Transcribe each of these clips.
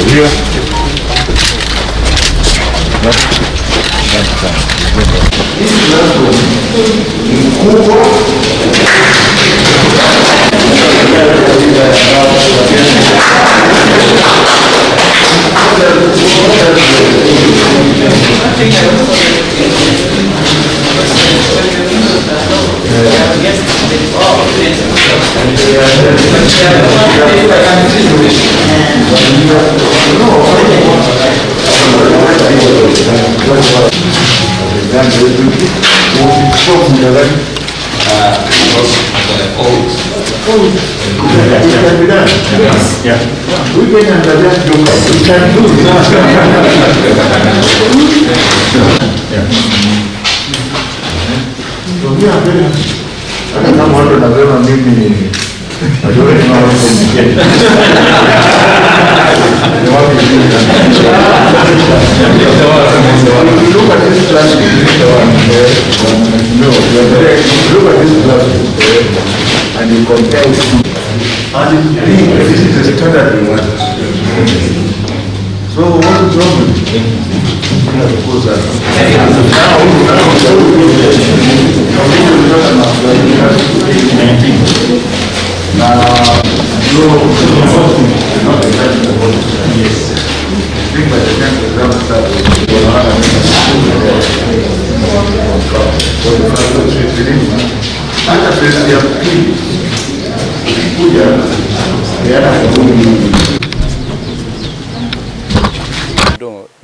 Here. And you compare it to this is a standard we want. So what is wrong with it?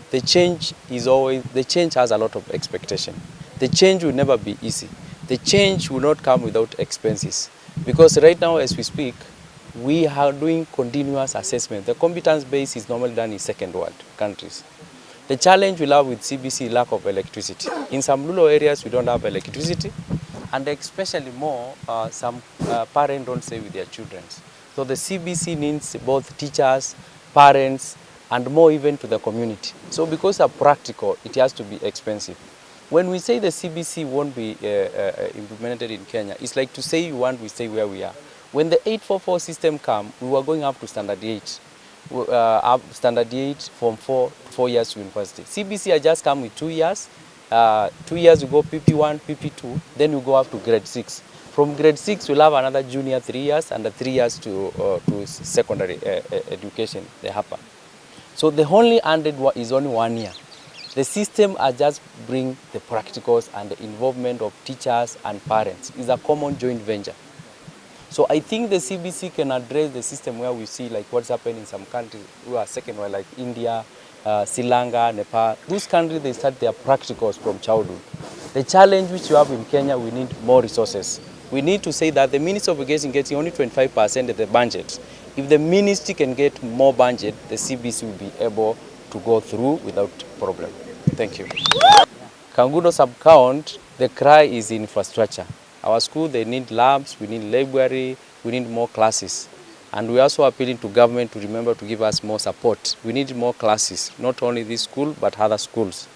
The change has a lot of expectation. The change will never be easy. The change will not come without expenses. Because right now as we speak, we are doing continuous assessment. The competence base is normally done in second world countries. The challenge we have with CBC is lack of electricity. In some rural areas we don't have electricity, and especially more, some parents don't stay with their children. So the CBC needs both teachers, parents, and more even to the community. So because of practical, it has to be expensive. When we say the CBC won't be implemented in Kenya, it's like to say we stay where we are. When the 844 system came, we were going up to standard 8. Standard 8 from 4 years to university. CBC has just come with 2 years. 2 years we go PP1, PP2, then we go up to grade 6. From grade 6, we'll have another junior 3 years and 3 years to secondary education, they happen. So the only ended is only 1 year. The system are just bring the practicals and the involvement of teachers and parents. It's a common joint venture. So I think the CBC can address the system where we see like what's happening in some countries who are second world, like India, Sri Lanka, Nepal. Those countries, they start their practicals from childhood. The challenge which you have in Kenya, we need more resources. We need to say that the Ministry of Education gets only 25% of the budget. If the ministry can get more budget, the CBC will be able to go through without problem. Thank you. Kangundo sub-count, the cry is infrastructure. Our school, they need labs, we need library, we need more classes. And we are also appealing to government to remember to give us more support. We need more classes, not only this school, but other schools.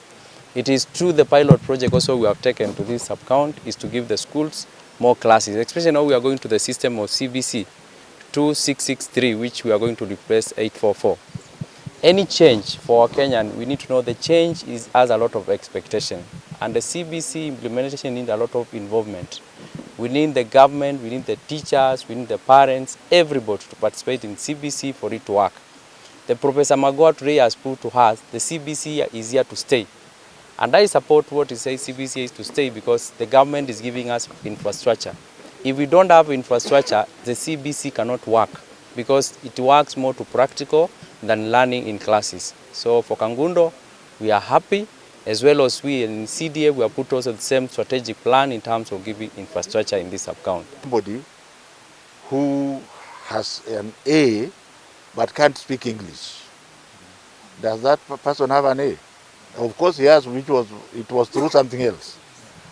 It is through the pilot project also we have taken to this sub-count is to give the schools more classes, especially now we are going to the system of CBC 2663, which we are going to replace 844. Any change for Kenyan, we need to know the change has a lot of expectation. And the CBC implementation needs a lot of involvement. We need the government, we need the teachers, we need the parents, everybody to participate in CBC for it to work. The Professor Magoha today has put to us, the CBC is here to stay. And I support what he says CBC is to stay because the government is giving us infrastructure. If we don't have infrastructure, the CBC cannot work because it works more to practical than learning in classes. So for Kangundo, we are happy, as well as we in CDA, we have put also the same strategic plan in terms of giving infrastructure in this account. Somebody who has an A but can't speak English, does that person have an A? Of course he has, it was through something else.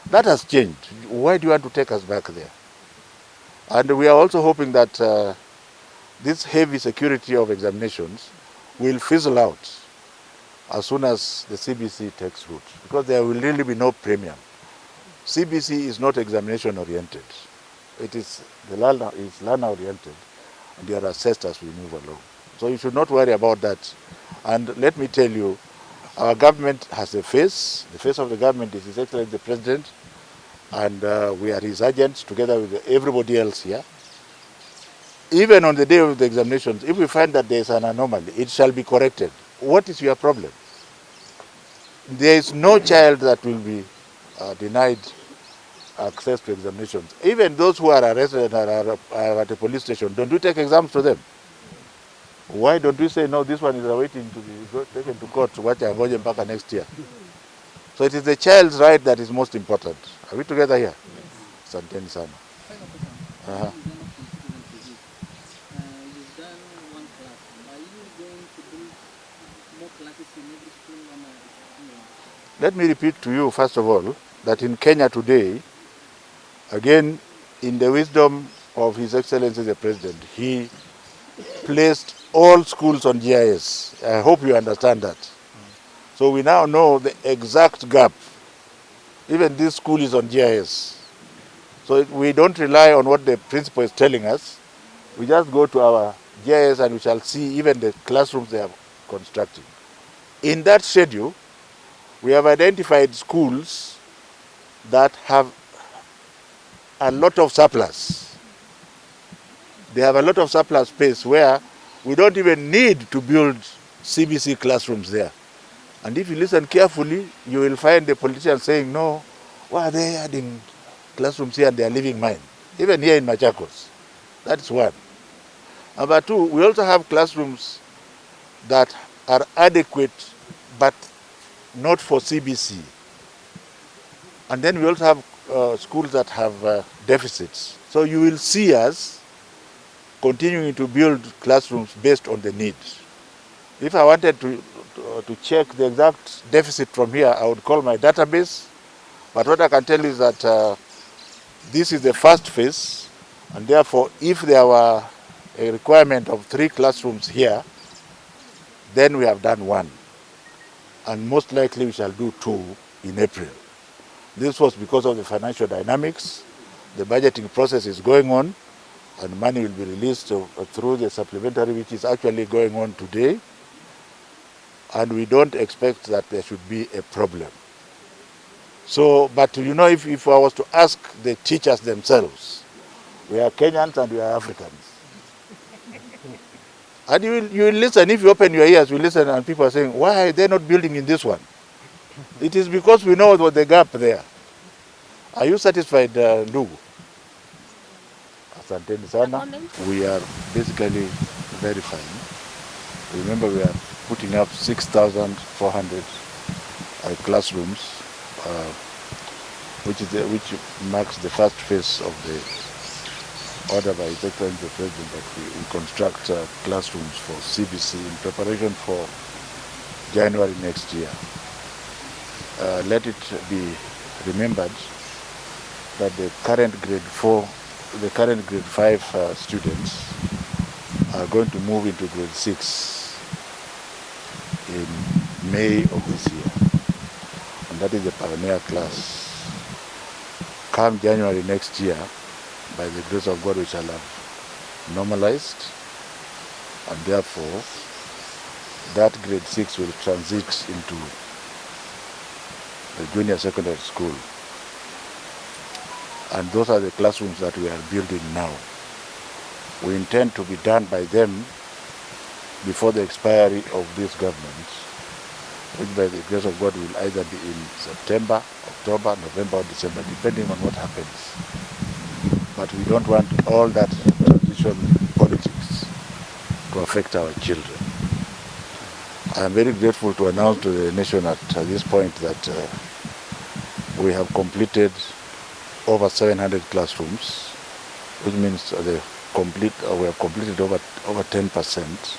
That has changed. Why do you want to take us back there? And we are also hoping that this heavy security of examinations will fizzle out as soon as the CBC takes root, because there will really be no premium. CBC is not examination oriented. It is learner oriented, and you are assessed as we move along. So you should not worry about that. And let me tell you, our government has a face. The face of the government is His Excellency the President, and we are his agents together with everybody else here. Even on the day of the examinations, if we find that there is an anomaly, it shall be corrected. What is your problem? There is no child that will be denied access to examinations. Even those who are arrested and are at a police station, don't we take exams to them? Why don't we say, no, this one is awaiting to be taken to court, watch and ngoje mpaka next year? So it is the child's right that is most important. Are we together here? Asanteni sana. Uh-huh. You've done one classroom. Are you going to do more classes in every school? Let me repeat to you, first of all, that in Kenya today, again, in the wisdom of His Excellency the President, he placed all schools on GIS. I hope you understand that. So we now know the exact gap. Even this school is on GIS. So we don't rely on what the principal is telling us. We just go to our GIS and we shall see even the classrooms they are constructing. In that schedule, we have identified schools that have a lot of surplus. They have a lot of surplus space where we don't even need to build CBC classrooms there. And if you listen carefully, you will find the politicians saying, no, why are they adding classrooms here and they are leaving mine? Even here in Machakos. That's one. Number two, we also have classrooms that are adequate but not for CBC. And then we also have schools that have deficits. So you will see us continuing to build classrooms based on the needs. If I wanted to check the exact deficit from here, I would call my database. But what I can tell you is that this is the first phase, and therefore if there were a requirement of 3 classrooms here, then we have done 1. And most likely we shall do 2 in April. This was because of the financial dynamics. The budgeting process is going on, and money will be released through the supplementary, which is actually going on today. And we don't expect that there should be a problem. So, but you know, if I was to ask the teachers themselves, we are Kenyans and we are Africans. And you will listen, if you open your ears, you listen and people are saying, why are they not building in this one? It is because we know what the gap there. Are you satisfied, Ndugu? Asanteni sana. We are basically verifying. Remember, we are putting up 6,400 classrooms, which marks the first phase of the order by His Excellency the President that we construct classrooms for CBC in preparation for January next year. Let it be remembered that the current grade 5 students are going to move into grade 6 in May of this year, and that is the pioneer class. Come January next year, by the grace of God, we shall have normalized, and therefore that grade 6 will transit into the junior secondary school. And those are the classrooms that we are building now. We intend to be done by them before the expiry of this government, which by the grace of God will either be in September, October, November, or December, depending on what happens. But we don't want all that transition politics to affect our children. I am very grateful to announce to the nation at this point that we have completed over 700 classrooms, which means we have completed over 10%.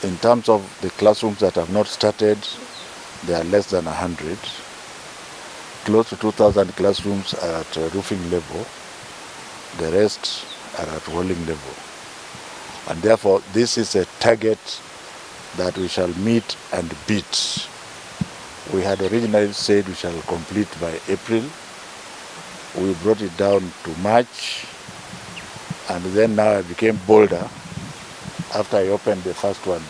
In terms of the classrooms that have not started, they are less than 100. Close to 2,000 classrooms are at roofing level. The rest are at walling level. And therefore, this is a target that we shall meet and beat. We had originally said we shall complete by April. We brought it down to March, and then now I became bolder after I opened the first one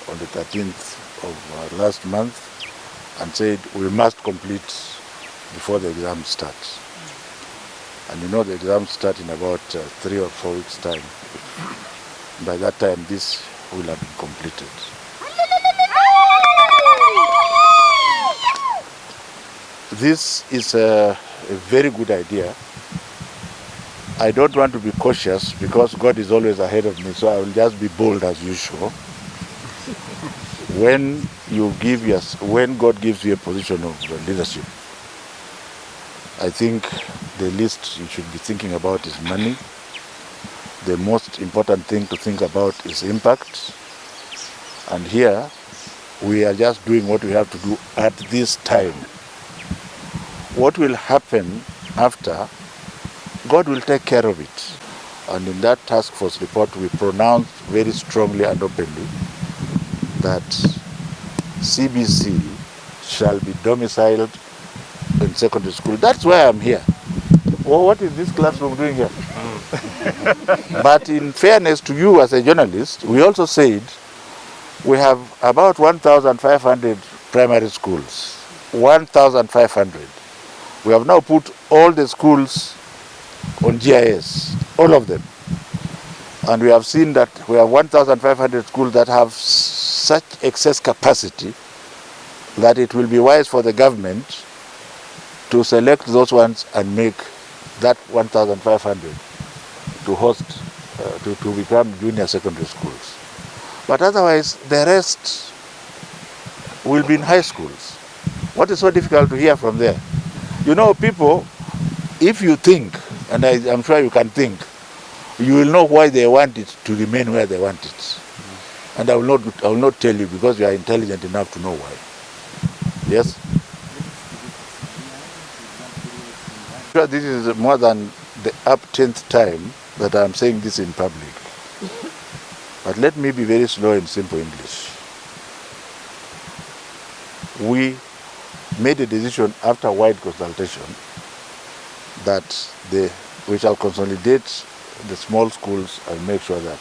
on the 13th of last month and said we must complete before the exam starts. And you know the exams start in about 3 or 4 weeks' time. By that time, this will have been completed. This is a very good idea. I don't want to be cautious because God is always ahead of me, so I will just be bold as usual. When God gives you a position of leadership, I think the least you should be thinking about is money. The most important thing to think about is impact. And here, we are just doing what we have to do at this time. What will happen after, God will take care of it. And in that task force report, we pronounced very strongly and openly that CBC shall be domiciled in secondary school. That's why I'm here. Well, what is this classroom doing here? But in fairness to you as a journalist, we also said we have about 1,500 primary schools. 1,500. We have now put all the schools on GIS, all of them. And we have seen that we have 1,500 schools that have such excess capacity that it will be wise for the government to select those ones and make that 1,500 to host, to become junior secondary schools. But otherwise, the rest will be in high schools. What is so difficult to hear from there? You know, people, if you think, and I'm sure you can think, you will know why they want it to remain where they want it. And I will not tell you because you are intelligent enough to know why. Yes? This is more than the up-10th time that I'm saying this in public. But let me be very slow in simple English. We made a decision after wide consultation that we shall consolidate the small schools and make sure that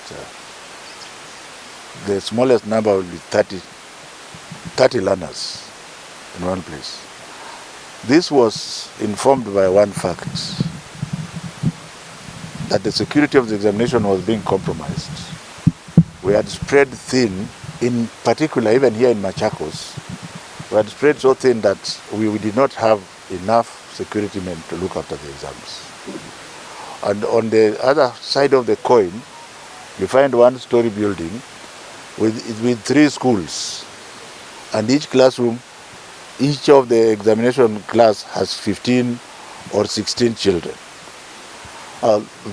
the smallest number will be 30 learners in one place. This was informed by one fact, that the security of the examination was being compromised. We had spread thin, in particular even here in Machakos, we had spread so thin that we did not have enough security men to look after the exams. And on the other side of the coin, you find one-story building with 3 schools. And each classroom, each of the examination class has 15 or 16 children.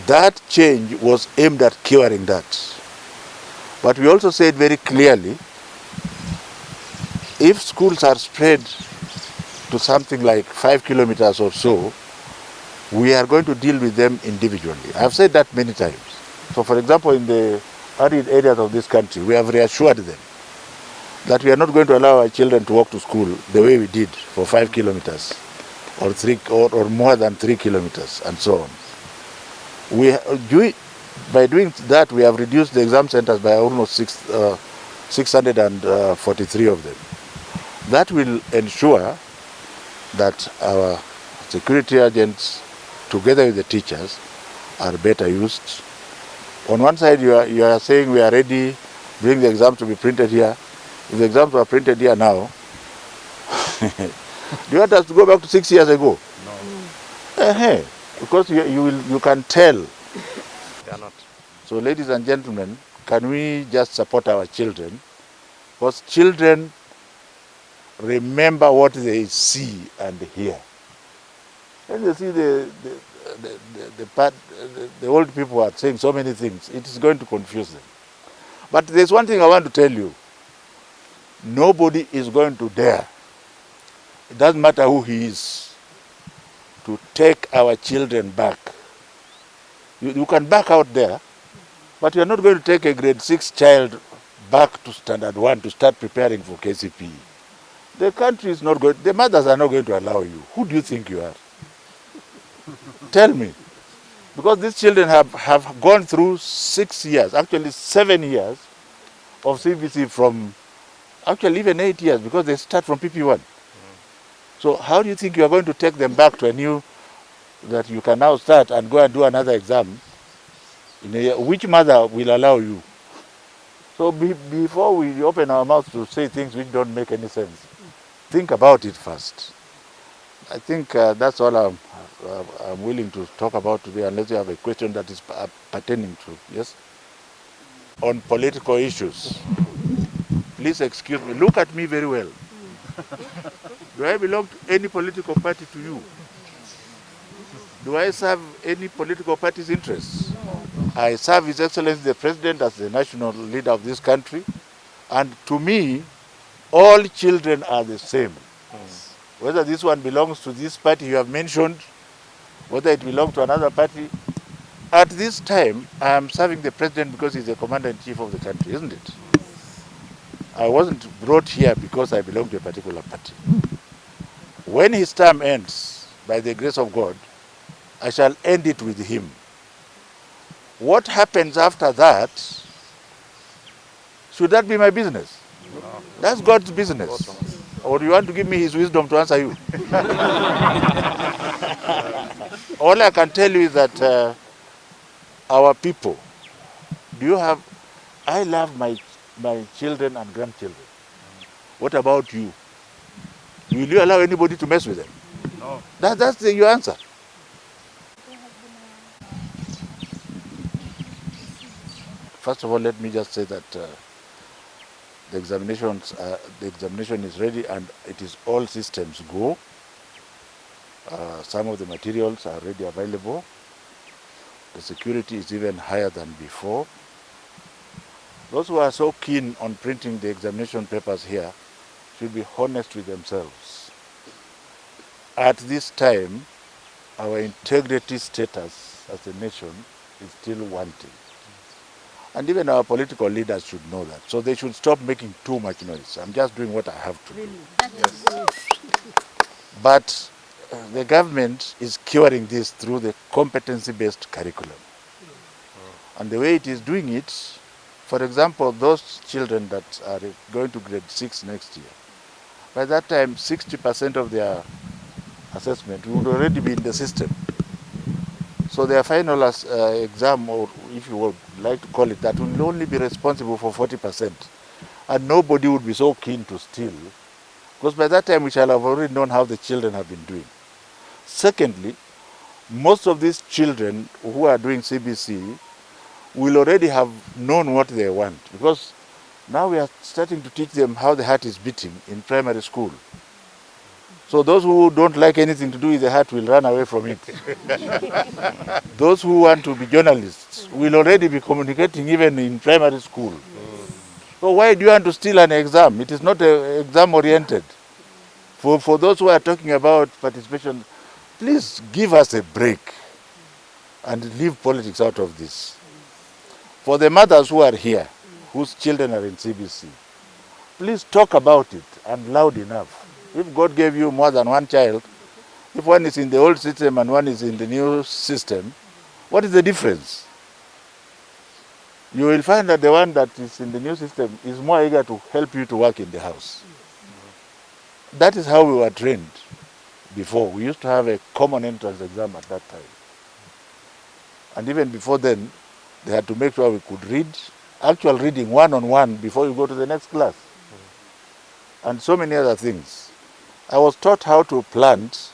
That change was aimed at curing that. But we also said very clearly, if schools are spread to something like 5 kilometers or so, we are going to deal with them individually. I've said that many times. So for example, in the arid areas of this country, we have reassured them that we are not going to allow our children to walk to school the way we did for 5 kilometers or more than 3 kilometers and so on. By doing that, we have reduced the exam centers by almost 643 of them. That will ensure that our security agents, together with the teachers, are better used. On one side, you are saying we are ready, bring the exams to be printed here. If the exams were printed here now, do you want us to go back to 6 years ago? No. Because you can tell. They are not. So ladies and gentlemen, can we just support our children? Because children remember what they see and hear. When they see the old people are saying so many things, it is going to confuse them. But there's one thing I want to tell you. Nobody is going to dare, it doesn't matter who he is, to take our children back. You can back out there, but you are not going to take a grade 6 child back to standard 1 to start preparing for KCPE. The country is not going, the mothers are not going to allow you. Who do you think you are? Tell me. Because these children have gone through 6 years, actually 7 years, of CBC from actually even 8 years because they start from PP1. So how do you think you are going to take them back to a new, that you can now start and go and do another exam in a year? Which mother will allow you? So before we open our mouths to say things which don't make any sense, think about it first. I think that's all I'm willing to talk about today, unless you have a question that is pertaining to, yes? On political issues. Please excuse me. Look at me very well. Do I belong to any political party to you? Do I serve any political party's interests? I serve His Excellency the President as the national leader of this country. And to me, all children are the same. Whether this one belongs to this party you have mentioned, whether it belongs to another party, at this time, I am serving the President because he's the Commander-in-Chief of the country, isn't it? I wasn't brought here because I belong to a particular party. When his term ends, by the grace of God, I shall end it with him. What happens after that, should that be my business? No. That's God's business. Or you want to give me his wisdom to answer you? All I can tell you is that our people, I love my children and grandchildren. What about you? Will you allow anybody to mess with them? No. That's your answer. First of all, let me just say that the examination is ready and it is all systems go. Some of the materials are already available. The security is even higher than before. Those who are so keen on printing the examination papers here should be honest with themselves. At this time, our integrity status as a nation is still wanting. And even our political leaders should know that. So they should stop making too much noise. I'm just doing what I have to do. Yes. But the government is curing this through the competency-based curriculum. And the way it is doing it, for example, those children that are going to grade 6 next year, by that time 60% of their assessment would already be in the system. So their final exam, or if you would like to call it that, will only be responsible for 40%. And nobody would be so keen to steal, because by that time we shall have already known how the children have been doing. Secondly, most of these children who are doing CBC will already have known what they want, because now we are starting to teach them how the heart is beating in primary school. So those who don't like anything to do with the heart will run away from it. Those who want to be journalists will already be communicating even in primary school. So why do you want to steal an exam? It is not exam oriented. For those who are talking about participation, please give us a break and leave politics out of this. For the mothers who are here, whose children are in CBC, please talk about it and loud enough. If God gave you more than one child, if one is in the old system and one is in the new system, what is the difference? You will find that the one that is in the new system is more eager to help you to work in the house. That is how we were trained before. We used to have a common entrance exam at that time. And even before then, they had to make sure we could read, actual reading one-on-one before you go to the next class. And so many other things. I was taught how to plant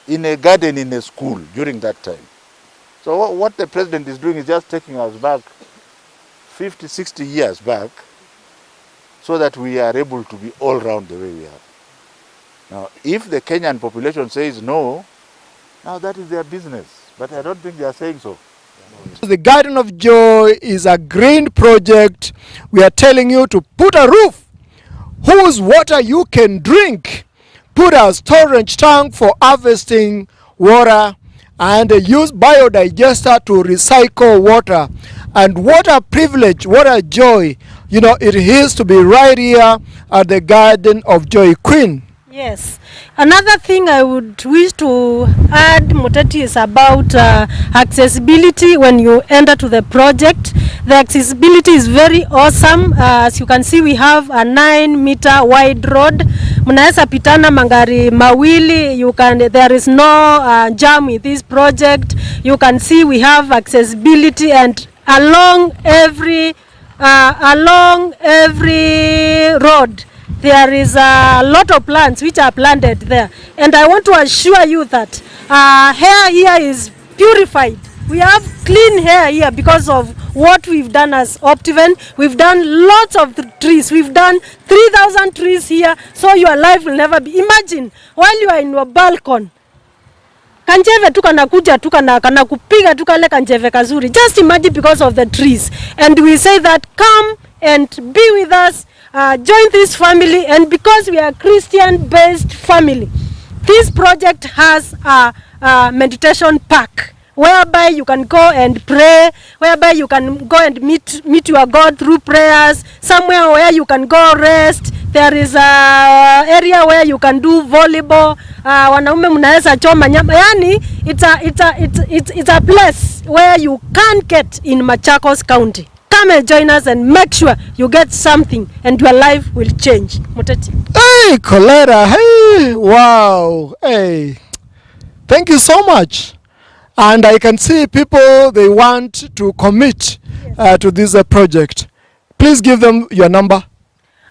in a garden in a school during that time. So what the president is doing is just taking us back 50, 60 years back so that we are able to be all round the way we are. Now, if the Kenyan population says no, now that is their business. But I don't think they are saying so. The Garden of Joy is a green project. We are telling you to put a roof whose water you can drink, put a storage tank for harvesting water, and use biodigester to recycle water. And what a privilege, what a joy, it is to be right here at the Garden of Joy. Queen, Yes. Another thing I would wish to add, Muteti, is about accessibility when you enter to the project. The accessibility is very awesome. As you can see, we have a 9-meter wide road. Mnaweza pitana magari mawili. There is no jam with this project. You can see we have accessibility, and along every road there is a lot of plants which are planted there, and I want to assure you that hair here is purified. We have clean hair here because of what we've done as Optiven. We've done lots of trees. We've done 3,000 trees here, so your life will never be. Imagine while you are in your balcony, kanjeve tu kanakuja tu kupiga tu kale kanjeve kazuri. Just imagine, because of the trees. And we say that come and be with us, join this family, and because we are Christian-based family, this project has a meditation park whereby you can go and pray, whereby you can go and meet your God through prayers, somewhere where you can go rest. There is a area where you can do volleyball. Wanaume mnaweza choma nyama. Yani it's a place where you can get in Machakos County. Come and join us and make sure you get something and your life will change. Muteti. Hey, Kolera. Hey, wow. Hey, thank you so much. And I can see people, they want to commit to this project. Please give them your number.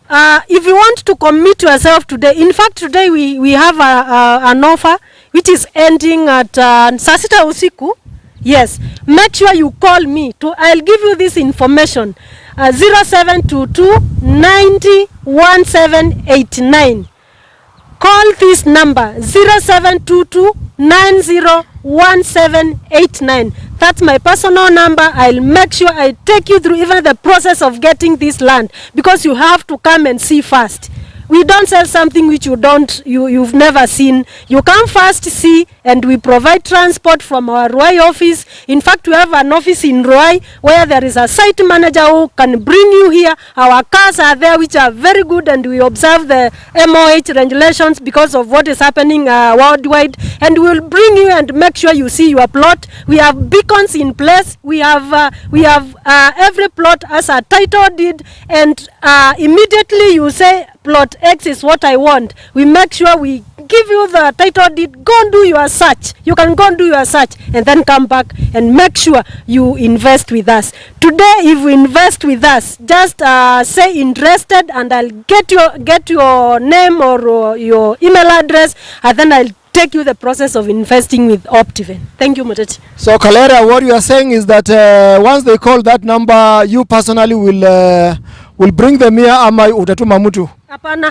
If you want to commit yourself today, in fact today we have an offer which is ending at saa sita usiku. Yes, make sure you call me. I'll give you this information. 0722 90 1789. Call this number 0722 901789. That's my personal number. I'll make sure I take you through even the process of getting this land, because you have to come and see first. We don't sell something which you've never seen. You come first, see, and we provide transport from our Ruai office. In fact, we have an office in Ruai where there is a site manager who can bring you here. Our cars are there which are very good, and we observe the MOH regulations because of what is happening worldwide, and we will bring you and make sure you see your plot. We have beacons in place. We have every plot as a title deed, and immediately you say plot X is what I want. We make sure we give you the title deed. Go and do your search. You can go and do your search and then come back and make sure you invest with us. Today, if you invest with us, just say interested, and I'll get your name or your email address, and then I'll take you the process of investing with Optiven. Thank you, Muteti. So Kalera, what you are saying is that once they call that number, you personally will bring them here, ama utatuma mtu?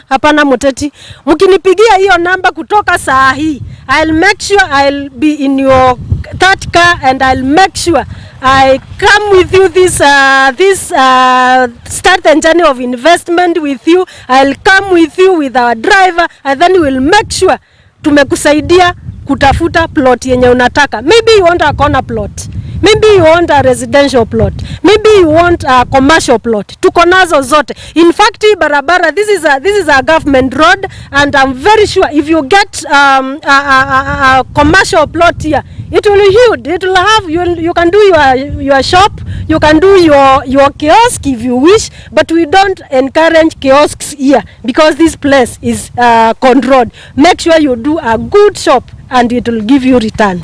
Hapana Muteti. Mkinipigia hiyo namba kutoka saa hii, I'll make sure I'll be in your that car, and I'll make sure I come with you start the journey of investment with you. I'll come with you with our driver, and then we'll make sure tumekusaidia kutafuta plot yenye unataka. Maybe you want a corner plot. Maybe you want a residential plot. Maybe you want a commercial plot. Tuko nazo zote. In fact, barabara, this is a government road, and I'm very sure if you get a commercial plot here, it will be huge. It will have you can do your shop, you can do your kiosk if you wish, but we don't encourage kiosks here because this place is controlled. Make sure you do a good shop, and it will give you returns.